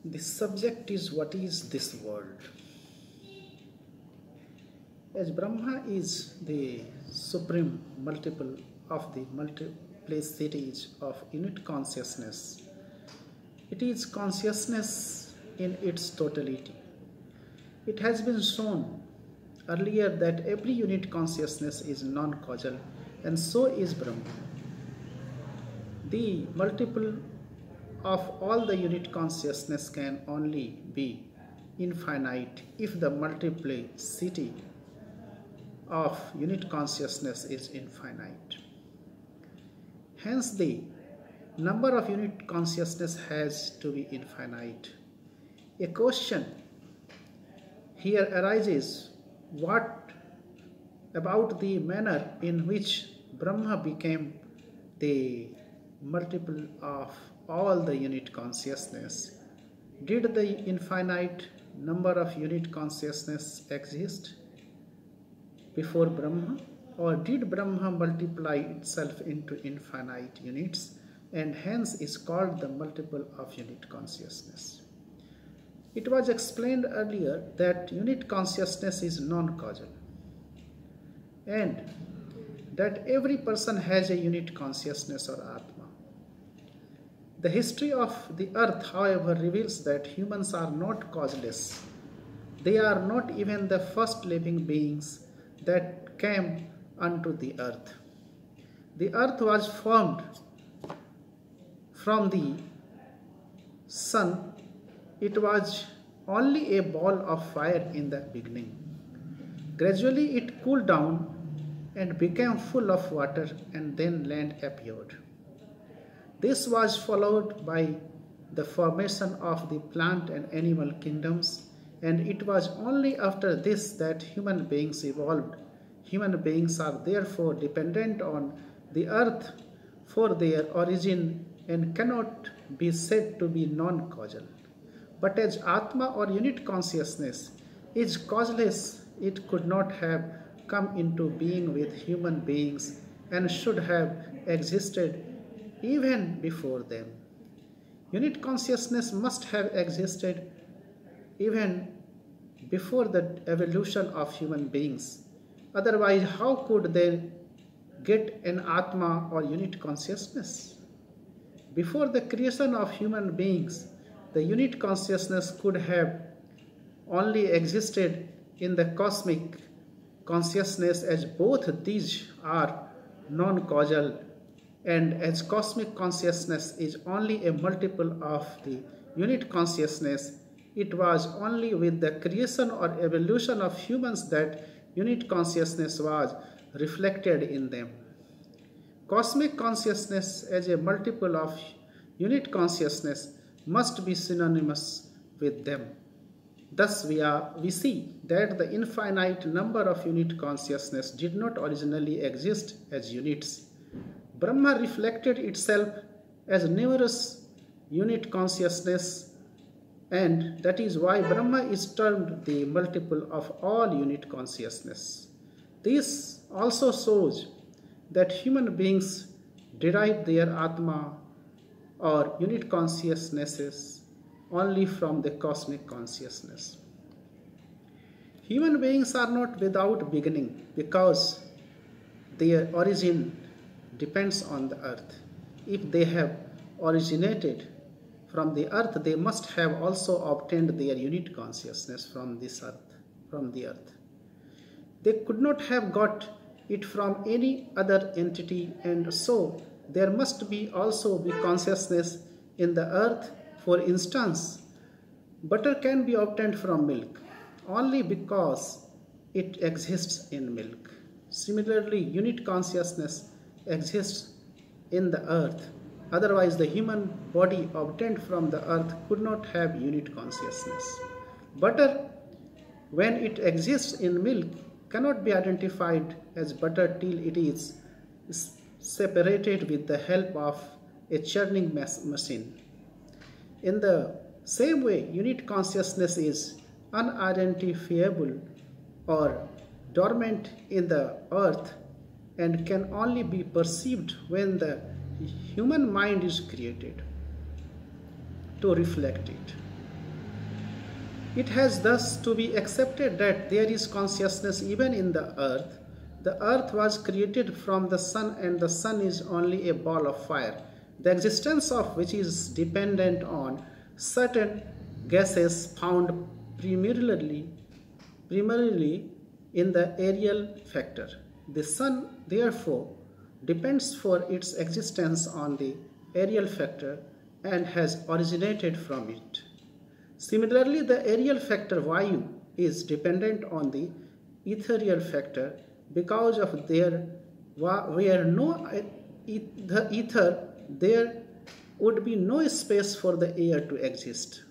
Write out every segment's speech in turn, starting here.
The subject is, what is this world? As Brahma is the supreme multiple of the multiplicities of unit consciousness, it is consciousness in its totality. It has been shown earlier that every unit consciousness is non-causal, and so is Brahma. The multiple of all the unit consciousness can only be infinite if the multiplicity of unit consciousness is infinite. Hence, the number of unit consciousness has to be infinite. A question here arises: what about the manner in which Brahma became the multiple of all the unit consciousness? Did the infinite number of unit consciousness exist before Brahma, or did Brahma multiply itself into infinite units and hence is called the multiple of unit consciousness? It was explained earlier that unit consciousness is non-causal and that every person has a unit consciousness or Atma. The history of the earth, however, reveals that humans are not causeless. They are not even the first living beings that came unto the earth. The earth was formed from the sun. It was only a ball of fire in the beginning. Gradually it cooled down and became full of water, and then land appeared. This was followed by the formation of the plant and animal kingdoms, and it was only after this that human beings evolved. Human beings are therefore dependent on the earth for their origin and cannot be said to be non-causal. But as Atma or unit consciousness is causeless, it could not have come into being with human beings and should have existed even before them. Unit consciousness must have existed even before the evolution of human beings. Otherwise, how could they get an Atma or unit consciousness? Before the creation of human beings, the unit consciousness could have only existed in the cosmic consciousness, as both these are non-causal, and as cosmic consciousness is only a multiple of the unit consciousness, it was only with the creation or evolution of humans that unit consciousness was reflected in them. Cosmic consciousness as a multiple of unit consciousness must be synonymous with them. Thus we see that the infinite number of unit consciousness did not originally exist as units. Brahma reflected itself as numerous unit consciousness, and that is why Brahma is termed the multiple of all unit consciousness. This also shows that human beings derive their Atma or unit consciousnesses only from the cosmic consciousness. Human beings are not without beginning because their origin depends on the earth. If they have originated from the earth, they must have also obtained their unit consciousness from the earth. They could not have got it from any other entity, and so there must be also be consciousness in the earth. For instance, butter can be obtained from milk only because it exists in milk. Similarly, unit consciousness exists in the earth. Otherwise, the human body obtained from the earth could not have unit consciousness. Butter, when it exists in milk, cannot be identified as butter till it is separated with the help of a churning machine. In the same way, unit consciousness is unidentifiable or dormant in the earth and can only be perceived when the human mind is created to reflect it. It has thus to be accepted that there is consciousness even in the earth. The earth was created from the sun, and the sun is only a ball of fire, the existence of which is dependent on certain gases found primarily in the aerial factor. The sun, therefore, depends for its existence on the aerial factor and has originated from it. Similarly, the aerial factor Vayu is dependent on the ethereal factor because of there were no ether, there would be no space for the air to exist.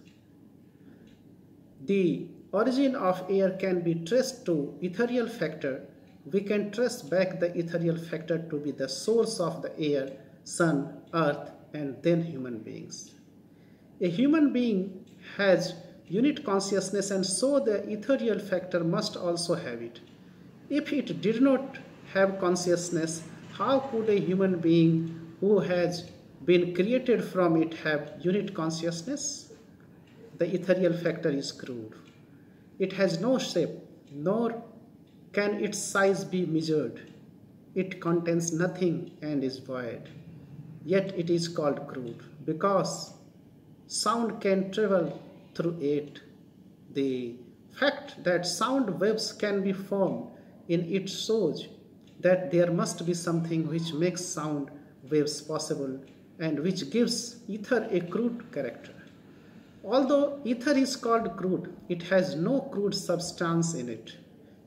The origin of air can be traced to ethereal factor. We can trace back the ethereal factor to be the source of the air, sun, earth, and then human beings. A human being has unit consciousness, and so the ethereal factor must also have it. If it did not have consciousness, how could a human being who has been created from it have unit consciousness? The ethereal factor is crude. It has no shape, nor can its size be measured. It contains nothing and is void. Yet it is called crude because sound can travel through it. The fact that sound waves can be formed in it shows that there must be something which makes sound waves possible and which gives ether a crude character. Although ether is called crude, it has no crude substance in it.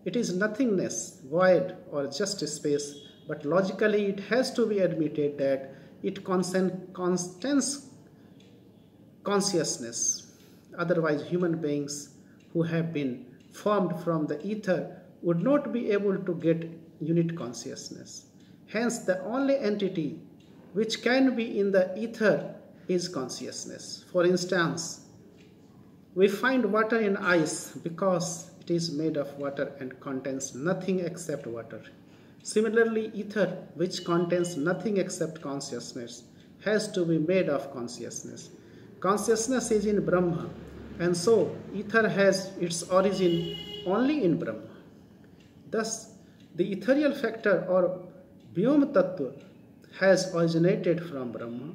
It is nothingness, void, or just space, but logically it has to be admitted that it contains consciousness. Otherwise, human beings who have been formed from the ether would not be able to get unit consciousness. Hence, the only entity which can be in the ether is consciousness. For instance, we find water in ice because it is made of water and contains nothing except water. Similarly, ether, which contains nothing except consciousness, has to be made of consciousness. Consciousness is in Brahma, and so ether has its origin only in Brahma. Thus, the ethereal factor or Vyom Tattva has originated from Brahma,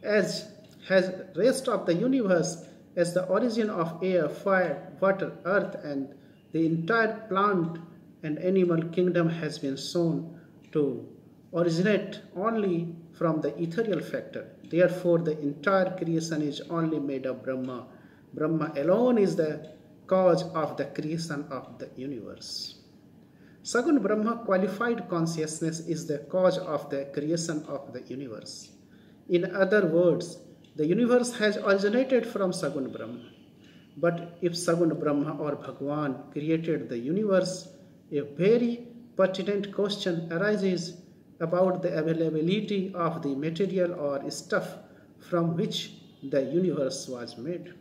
as has rest of the universe as the origin of air, fire, water, earth, and the entire plant and animal kingdom has been shown to originate only from the ethereal factor. Therefore, the entire creation is only made of Brahma. Brahma alone is the cause of the creation of the universe. Sagun Brahma, qualified consciousness, is the cause of the creation of the universe. In other words, the universe has originated from Sagun Brahma. But if Sagun Brahma or Bhagwan created the universe, a very pertinent question arises about the availability of the material or stuff from which the universe was made.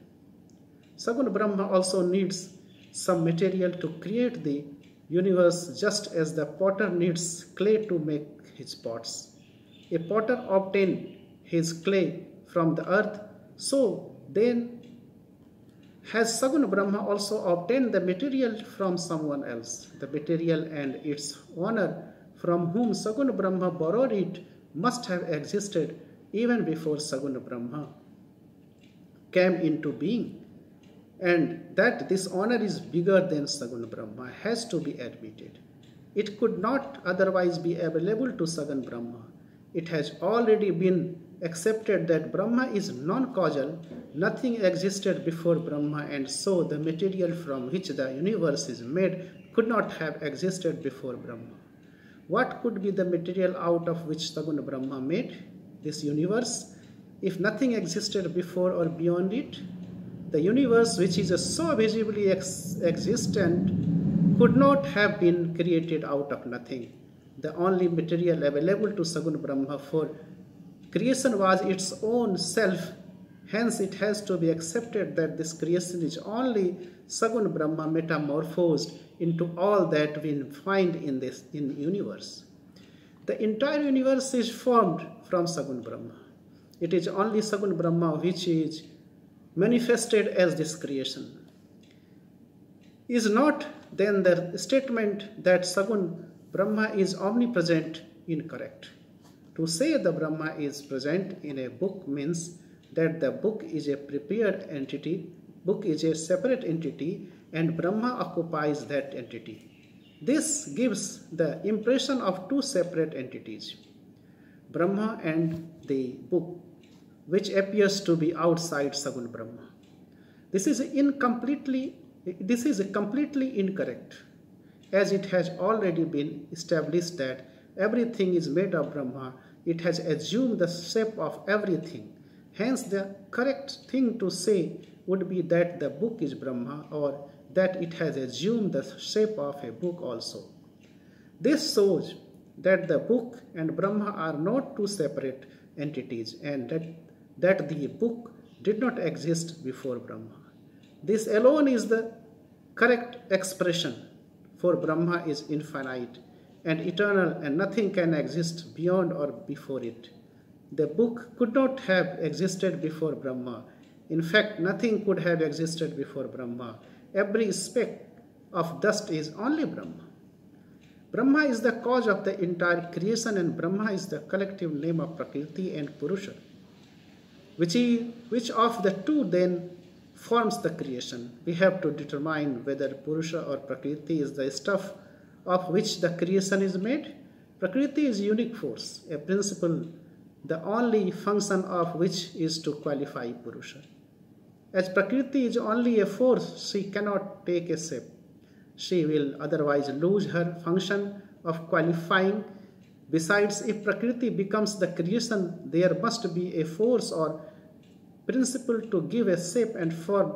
Sagun Brahma also needs some material to create the universe, just as the potter needs clay to make his pots. A potter obtains his clay from the earth, so then has Sagun Brahma also obtained the material from someone else. The material and its owner from whom Sagun Brahma borrowed it must have existed even before Sagun Brahma came into being, and that this owner is bigger than Sagun Brahma has to be admitted. It could not otherwise be available to Sagun Brahma. It has already been accepted that Brahma is non-causal, nothing existed before Brahma, and so the material from which the universe is made could not have existed before Brahma. What could be the material out of which Sagun Brahma made this universe, if nothing existed before or beyond it? The universe, which is so visibly existent, could not have been created out of nothing. The only material available to Sagun Brahma for creation was its own self. Hence, it has to be accepted that this creation is only Sagun Brahma metamorphosed into all that we find in this universe. The entire universe is formed from Sagun Brahma. It is only Sagun Brahma which is manifested as this creation. Is not then the statement that Sagun Brahma is omnipresent incorrect? To say the Brahma is present in a book means that the book is a prepared entity, book is a separate entity, and Brahma occupies that entity. This gives the impression of two separate entities, Brahma and the book, which appears to be outside Sagun Brahma. This is completely incorrect, as it has already been established that everything is made of Brahma. It has assumed the shape of everything. Hence, the correct thing to say would be that the book is Brahma, or that it has assumed the shape of a book also. This shows that the book and Brahma are not two separate entities, and that the book did not exist before Brahma. This alone is the correct expression, for Brahma is infinite and eternal, and nothing can exist beyond or before it. The book could not have existed before Brahma. In fact, nothing could have existed before Brahma. Every speck of dust is only Brahma. Brahma is the cause of the entire creation, and Brahma is the collective name of Prakriti and Purusha. Which of the two then forms the creation? We have to determine whether Purusha or Prakriti is the stuff of which the creation is made. Prakriti is unique force, a principle, the only function of which is to qualify Purusha. As Prakriti is only a force, she cannot take a shape. She will otherwise lose her function of qualifying. Besides, if Prakriti becomes the creation, there must be a force or principle to give a shape and form.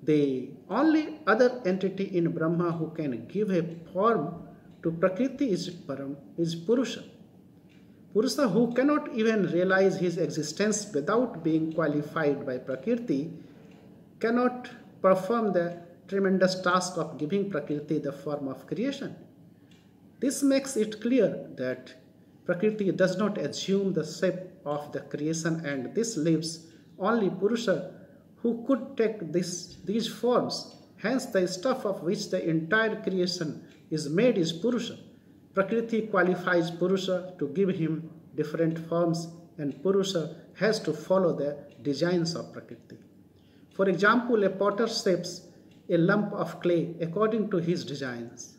The only other entity in Brahma who can give a form to Prakriti is Purusha. Purusha, who cannot even realize his existence without being qualified by Prakriti, cannot perform the tremendous task of giving Prakriti the form of creation. This makes it clear that Prakriti does not assume the shape of the creation, and this leaves only Purusha who could take these forms. Hence, the stuff of which the entire creation is made is Purusha. Prakriti qualifies Purusha to give him different forms, and Purusha has to follow the designs of Prakriti. For example, a potter shapes a lump of clay according to his designs.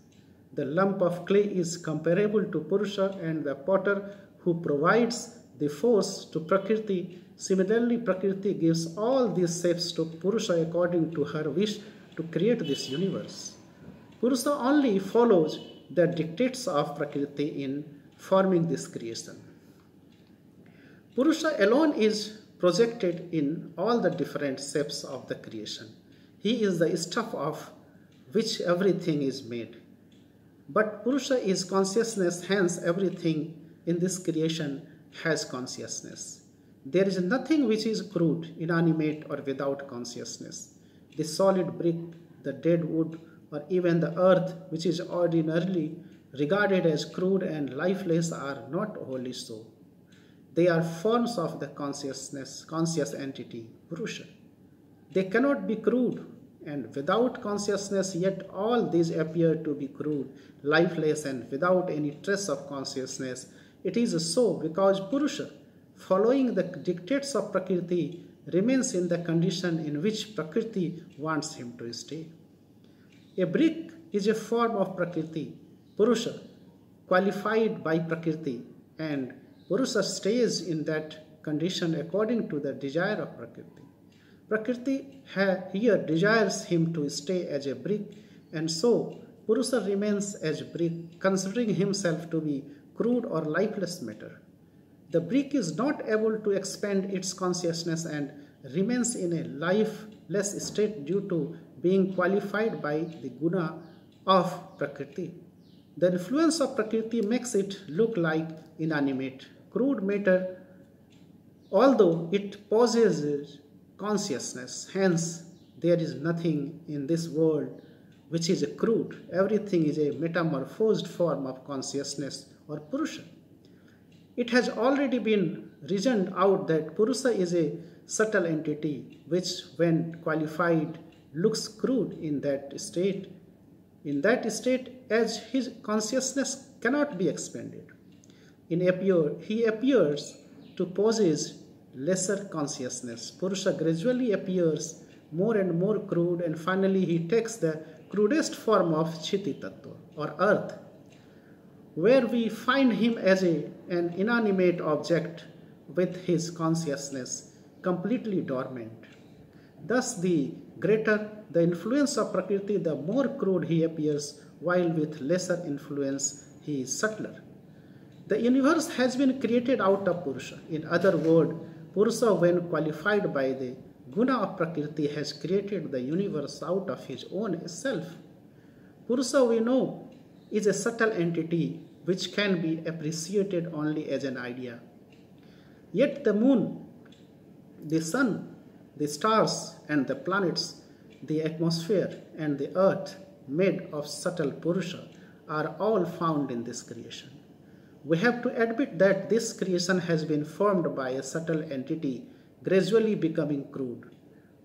The lump of clay is comparable to Purusha and the potter who provides the force to Prakriti. Similarly, Prakriti gives all these shapes to Purusha according to her wish to create this universe. Purusha only follows the dictates of Prakriti in forming this creation. Purusha alone is projected in all the different shapes of the creation. He is the stuff of which everything is made. But Purusha is consciousness, hence everything in this creation has consciousness. There is nothing which is crude, inanimate, or without consciousness. The solid brick, the dead wood, or even the earth, which is ordinarily regarded as crude and lifeless, are not wholly so. They are forms of the conscious entity, Purusha. They cannot be crude, and without consciousness, yet all these appear to be crude, lifeless, and without any trace of consciousness. It is so because Purusha, following the dictates of Prakriti, remains in the condition in which Prakriti wants him to stay. A brick is a form of Prakriti, Purusha, qualified by Prakriti, and Purusha stays in that condition according to the desire of Prakriti. Prakriti here desires him to stay as a brick, and so Purusha remains as brick, considering himself to be crude or lifeless matter. The brick is not able to expand its consciousness and remains in a lifeless state due to being qualified by the guna of Prakriti. The influence of Prakriti makes it look like inanimate, crude matter, although it possesses consciousness. Hence, there is nothing in this world which is crude. Everything is a metamorphosed form of consciousness or Purusha. It has already been reasoned out that Purusha is a subtle entity which, when qualified, looks crude in that state. In that state, as his consciousness cannot be expanded. He appears to possess lesser consciousness. Purusha gradually appears more and more crude, and finally he takes the crudest form of Chiti Tattva or earth, where we find him as an inanimate object with his consciousness completely dormant. Thus, the greater the influence of Prakriti, the more crude he appears, while with lesser influence he is subtler. The universe has been created out of Purusha. In other words, Purusha, when qualified by the guna of Prakriti, has created the universe out of his own self. Purusha, we know, is a subtle entity which can be appreciated only as an idea. Yet the moon, the sun, the stars and the planets, the atmosphere and the earth made of subtle Purusha are all found in this creation. We have to admit that this creation has been formed by a subtle entity gradually becoming crude.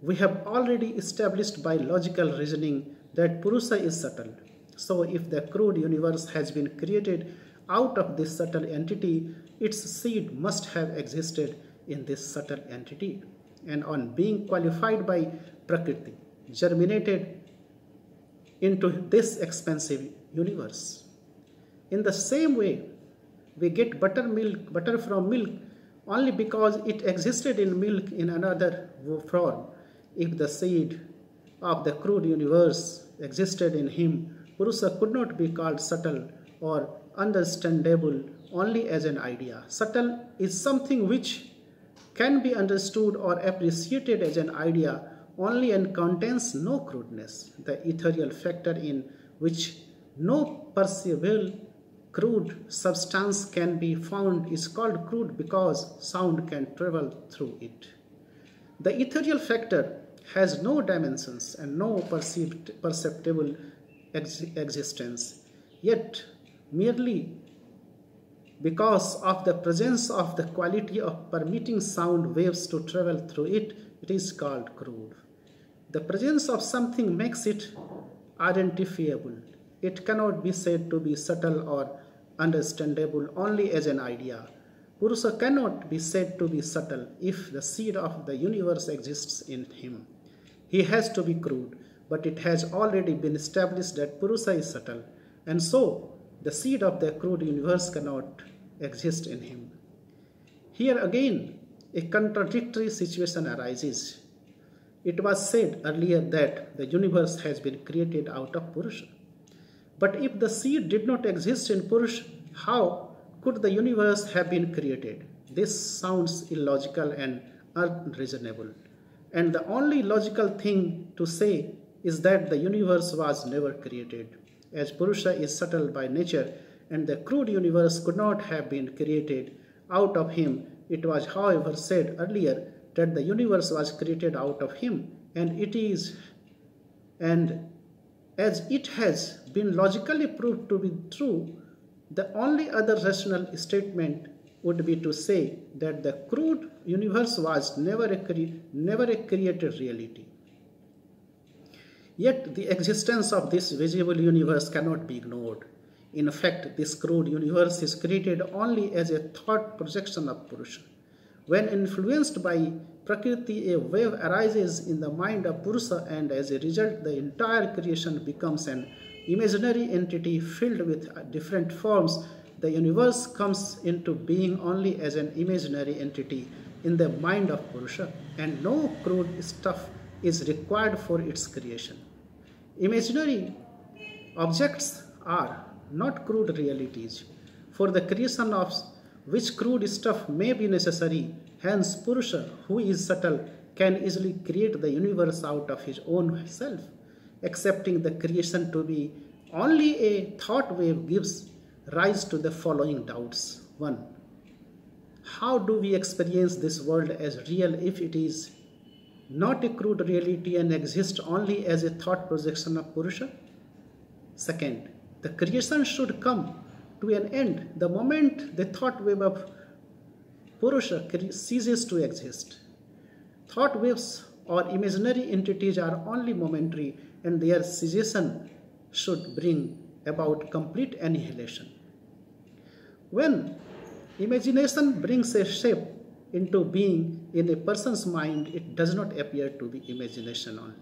We have already established by logical reasoning that Purusha is subtle. So if the crude universe has been created out of this subtle entity, its seed must have existed in this subtle entity, and on being qualified by Prakriti, germinated into this expansive universe. In the same way, we get butter from milk only because it existed in milk in another form. If the seed of the crude universe existed in him, Purusha could not be called subtle or understandable only as an idea. Subtle is something which can be understood or appreciated as an idea only and contains no crudeness. The ethereal factor in which no perceivable crude substance can be found is called crude because sound can travel through it. The ethereal factor has no dimensions and no perceptible existence, yet merely because of the presence of the quality of permitting sound waves to travel through it, it is called crude. The presence of something makes it identifiable. It cannot be said to be subtle or understandable only as an idea. Purusha cannot be said to be subtle if the seed of the universe exists in him. He has to be crude, but it has already been established that Purusha is subtle, and so the seed of the crude universe cannot exist in him. Here again, a contradictory situation arises. It was said earlier that the universe has been created out of Purusha. But if the seed did not exist in Purusha, how could the universe have been created? This sounds illogical and unreasonable. And the only logical thing to say is that the universe was never created. As Purusha is subtle by nature and the crude universe could not have been created out of him, it was, however, said earlier that the universe was created out of him, and as it has been logically proved to be true, the only other rational statement would be to say that the crude universe was never a created reality. Yet the existence of this visible universe cannot be ignored. In fact, this crude universe is created only as a thought projection of Purusha. When influenced by Prakriti, a wave arises in the mind of Purusha, and as a result, the entire creation becomes an imaginary entity filled with different forms. The universe comes into being only as an imaginary entity in the mind of Purusha, and no crude stuff is required for its creation. Imaginary objects are not crude realities, for the creation of which crude stuff may be necessary. Hence, Purusha, who is subtle, can easily create the universe out of his own self. Accepting the creation to be only a thought wave gives rise to the following doubts. 1. How do we experience this world as real if it is not a crude reality and exists only as a thought projection of Purusha? Second, the creation should come to an end the moment the thought wave of Purusha ceases to exist. Thought waves or imaginary entities are only momentary, and their cessation should bring about complete annihilation. When imagination brings a shape into being in a person's mind, it does not appear to be imagination only.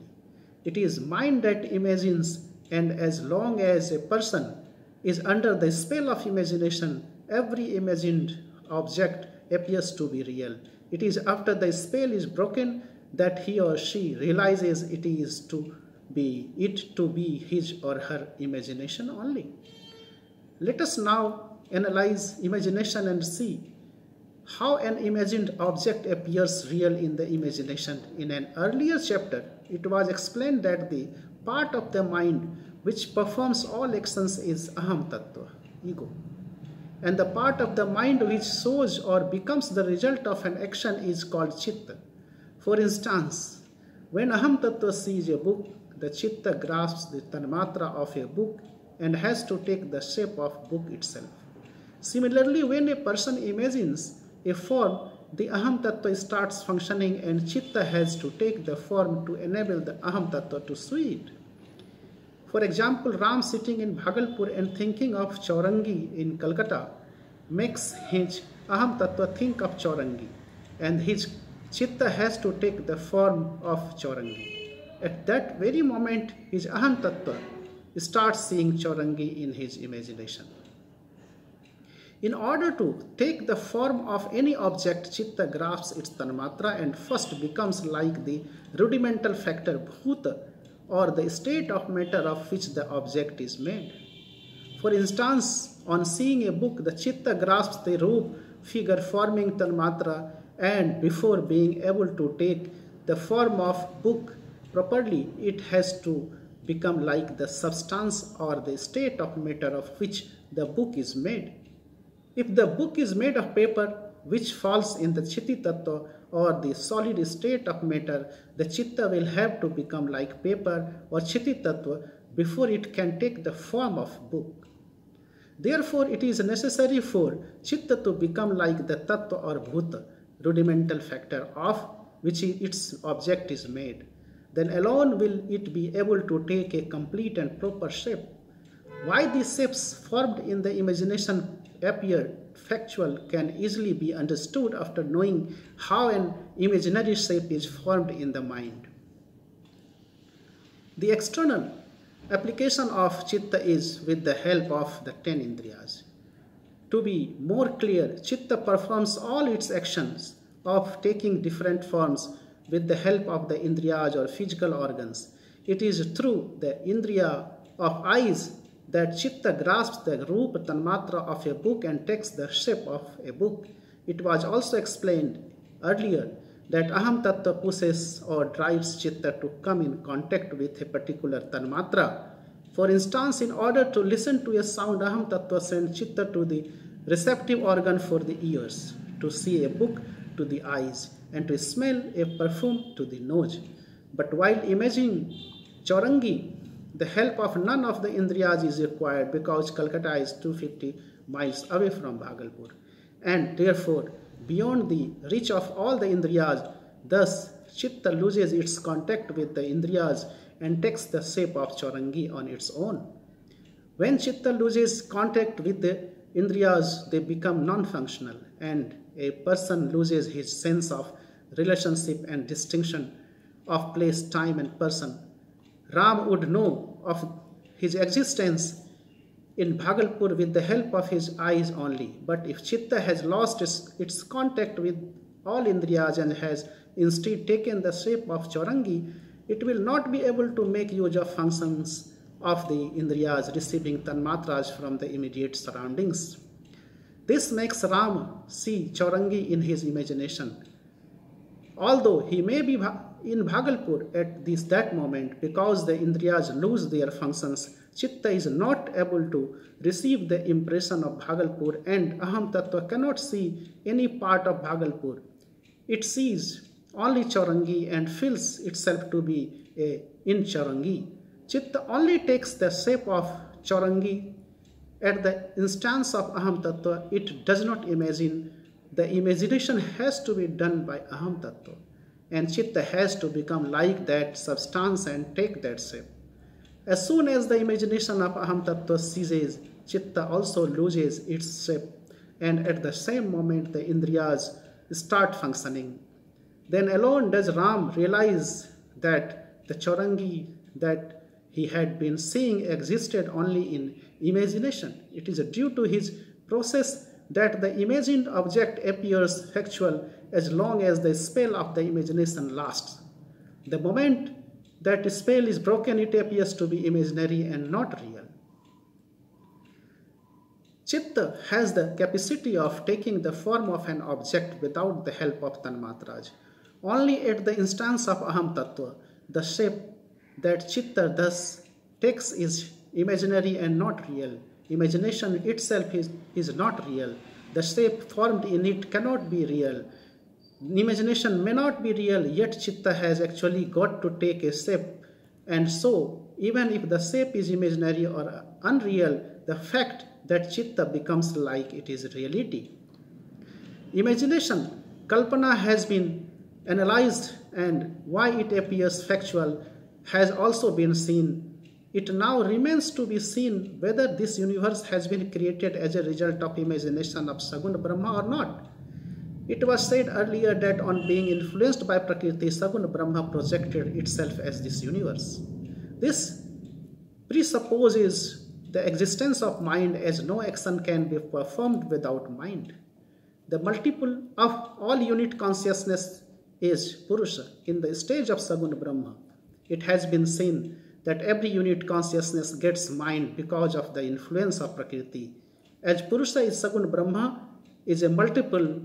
It is mind that imagines, and as long as a person is under the spell of imagination, every imagined object appears to be real. It is after the spell is broken that he or she realizes it to be his or her imagination only. Let us now analyze imagination and see how an imagined object appears real in the imagination. In an earlier chapter, it was explained that the part of the mind which performs all actions is aham tattva, ego. And the part of the mind which shows or becomes the result of an action is called chitta. For instance, when aham tattva sees a book, the chitta grasps the tanmatra of a book and has to take the shape of book itself. Similarly, when a person imagines a form, the aham tattva starts functioning and chitta has to take the form to enable the aham tattva to see it. For example, Ram sitting in Bhagalpur and thinking of Chaurangi in Calcutta makes his aham tattva think of Chaurangi, and his chitta has to take the form of Chaurangi. At that very moment, his aham tattva starts seeing Chaurangi in his imagination. In order to take the form of any object, chitta grasps its tanmatra and first becomes like the rudimental factor bhuta, or the state of matter of which the object is made. For instance, on seeing a book, the chitta grasps the roop figure forming tanmatra, and before being able to take the form of book properly, it has to become like the substance or the state of matter of which the book is made. If the book is made of paper, which falls in the chitti tattva or the solid state of matter, the chitta will have to become like paper or chitti tattva before it can take the form of book. Therefore, it is necessary for chitta to become like the tattva or bhuta, rudimental factor of which its object is made. Then alone will it be able to take a complete and proper shape. Why these shapes formed in the imagination appear factual can easily be understood after knowing how an imaginary shape is formed in the mind. The external application of chitta is with the help of the 10 indriyas. To be more clear, chitta performs all its actions of taking different forms with the help of the indriyas or physical organs. It is through the indriya of eyes that chitta grasps the rupa tanmatra of a book and takes the shape of a book. It was also explained earlier that aham tattva pushes or drives chitta to come in contact with a particular tanmatra. For instance, in order to listen to a sound, aham tattva sends chitta to the receptive organ for the ears, to see a book to the eyes, and to smell a perfume to the nose. But while imagining Chaurangi, the help of none of the indriyas is required because Calcutta is 250 miles away from Bhagalpur and therefore beyond the reach of all the indriyas. Thus, chitta loses its contact with the indriyas and takes the shape of Chaurangi on its own. When chitta loses contact with the indriyas, they become non-functional and a person loses his sense of relationship and distinction of place, time and person. Ram would know of his existence in Bhagalpur with the help of his eyes only. But if chitta has lost its contact with all indriyas and has instead taken the shape of Chaurangi, it will not be able to make use of functions of the indriyas receiving tanmatras from the immediate surroundings. This makes Ram see Chaurangi in his imagination. Although he may be in Bhagalpur at that moment, because the indriyas lose their functions, chitta is not able to receive the impression of Bhagalpur and aham tattva cannot see any part of Bhagalpur. It sees only Chaurangi and feels itself to be in Chaurangi. Chitta only takes the shape of Chaurangi at the instance of aham tattva. It does not imagine. The imagination has to be done by aham tattva. and Chitta has to become like that substance and take that shape. As soon as the imagination of Aham Tattva ceases, Chitta also loses its shape, and at the same moment the Indriyas start functioning. Then alone does Ram realize that the Chaurangi that he had been seeing existed only in imagination. It is due to his process that the imagined object appears factual as long as the spell of the imagination lasts. The moment that spell is broken, it appears to be imaginary and not real. Chitta has the capacity of taking the form of an object without the help of Tanmatraj. Only at the instance of Aham Tattva, the shape that Chitta thus takes is imaginary and not real. Imagination itself is not real. The shape formed in it cannot be real. Imagination may not be real, yet Chitta has actually got to take a shape. And so, even if the shape is imaginary or unreal, the fact that Chitta becomes like it is reality. Imagination, Kalpana, has been analyzed, and why it appears factual has also been seen. It now remains to be seen whether this universe has been created as a result of imagination of Sagun Brahma or not. It was said earlier that on being influenced by Prakriti, Sagun Brahma projected itself as this universe. This presupposes the existence of mind, as no action can be performed without mind. The multiple of all unit consciousness is Purusha. In the stage of Sagun Brahma, it has been seen that every unit consciousness gets mind because of the influence of Prakriti. As Purusha is Sagun Brahma, is a multiple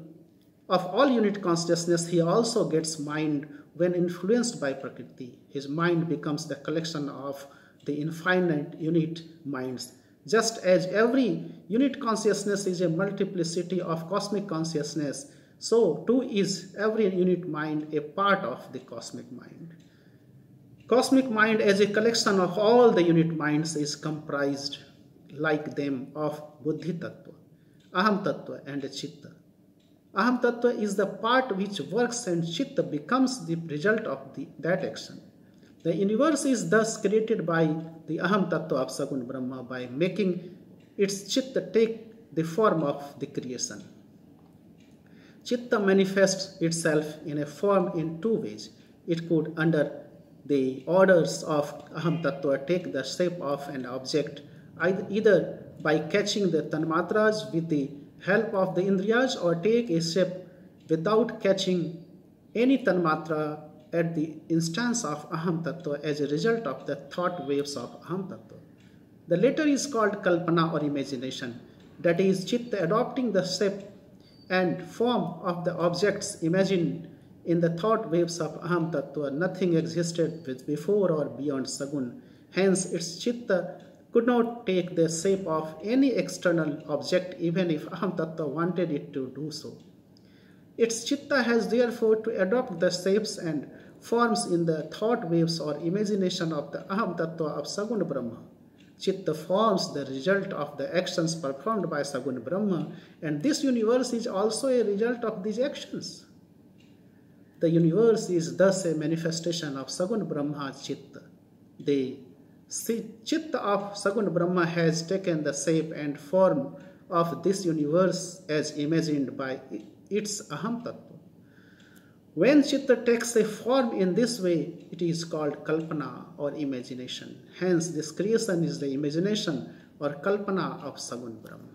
of all unit consciousness, he also gets mind when influenced by Prakriti. His mind becomes the collection of the infinite unit minds. Just as every unit consciousness is a multiplicity of cosmic consciousness, so too is every unit mind a part of the cosmic mind. Cosmic mind as a collection of all the unit minds is comprised, like them, of Buddhi Tattva, Aham Tattva and Chitta. Aham Tattva is the part which works and Chitta becomes the result of that action. The universe is thus created by the Aham Tattva of Sagun Brahma by making its Chitta take the form of the creation. Chitta manifests itself in a form in two ways. It could, under the orders of Aham Tattva, take the shape of an object, either by catching the Tanmatras with the help of the Indriyas, or take a shape without catching any Tanmatra at the instance of Aham Tattva as a result of the thought waves of Aham Tattva. The latter is called Kalpana or imagination, that is, Chitta adopting the shape and form of the objects imagined in the thought waves of Aham Tattva. Nothing existed before or beyond Sagun. Hence, its Chitta could not take the shape of any external object even if Aham Tattva wanted it to do so. Its Chitta has therefore to adopt the shapes and forms in the thought waves or imagination of the Aham Tattva of Sagun Brahma. Chitta forms the result of the actions performed by Sagun Brahma, and this universe is also a result of these actions. The universe is thus a manifestation of Sagun Brahma's Chitta. The Chitta of Sagun Brahma has taken the shape and form of this universe as imagined by its Aham Tattva. When Chitta takes a form in this way, it is called Kalpana or imagination. Hence, this creation is the imagination or Kalpana of Sagun Brahma.